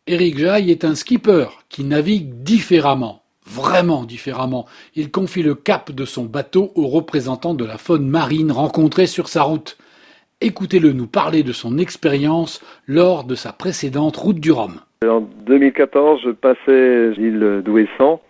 Éric Jaille est un skipper qui navigue différemment, vraiment différemment. Il confie le cap de son bateau aux représentants de la faune marine rencontrés sur sa route. Écoutez-le nous parler de son expérience lors de sa précédente route du Rhum. En 2014, je passais l'île d'Ouessant.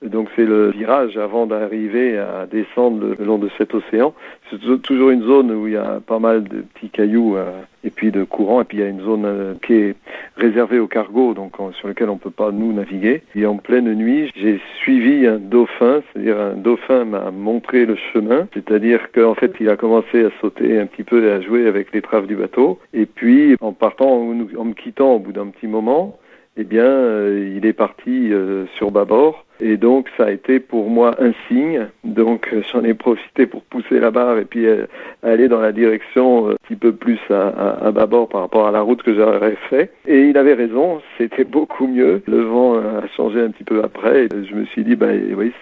Donc c'est le virage avant d'arriver à descendre le long de cet océan. C'est toujours une zone où il y a pas mal de petits cailloux et puis de courants. Et puis il y a une zone qui est réservée au cargo, donc sur lequel on peut pas nous naviguer. Et en pleine nuit, j'ai suivi un dauphin, c'est-à-dire un dauphin m'a montré le chemin. C'est-à-dire qu'en fait il a commencé à sauter un petit peu et à jouer avec l'étrave du bateau. Et puis en partant, en me quittant au bout d'un petit moment, eh bien il est parti sur bâbord. Et donc ça a été pour moi un signe, donc j'en ai profité pour pousser la barre et puis aller dans la direction un petit peu plus à bâbord par rapport à la route que j'aurais fait. Et il avait raison, c'était beaucoup mieux. Le vent a changé un petit peu après et je me suis dit, oui,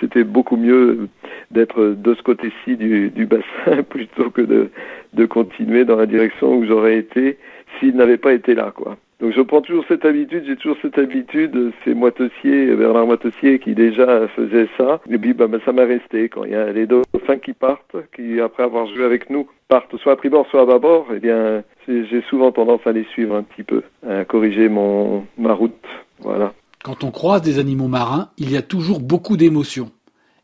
c'était beaucoup mieux d'être de ce côté-ci du bassin plutôt que de continuer dans la direction où j'aurais été s'il n'avait pas été là, quoi. Donc je prends toujours cette habitude, c'est Bernard Moitessier qui déjà faisait ça, et puis ça m'est resté. Quand il y a les dauphins qui partent, qui après avoir joué avec nous, partent soit à tribord, soit à bâbord, eh bien j'ai souvent tendance à les suivre un petit peu, à corriger ma route, voilà. Quand on croise des animaux marins, il y a toujours beaucoup d'émotions.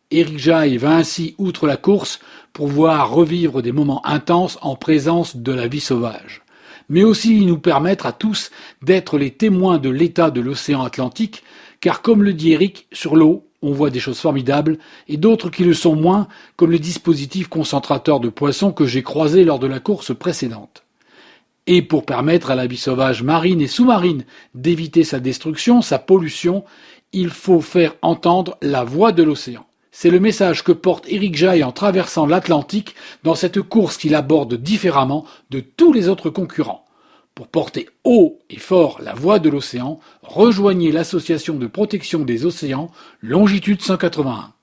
Éric Jaille va ainsi outre la course pour voir revivre des moments intenses en présence de la vie sauvage, mais aussi nous permettre à tous d'être les témoins de l'état de l'océan Atlantique, car comme le dit Éric, sur l'eau, on voit des choses formidables et d'autres qui le sont moins, comme le dispositif concentrateur de poissons que j'ai croisé lors de la course précédente. Et pour permettre à la vie sauvage marine et sous-marine d'éviter sa destruction, sa pollution, il faut faire entendre la voix de l'océan. C'est le message que porte Éric Jaille en traversant l'Atlantique dans cette course qu'il aborde différemment de tous les autres concurrents. Pour porter haut et fort la voix de l'océan, rejoignez l'association de protection des océans Longitude 181.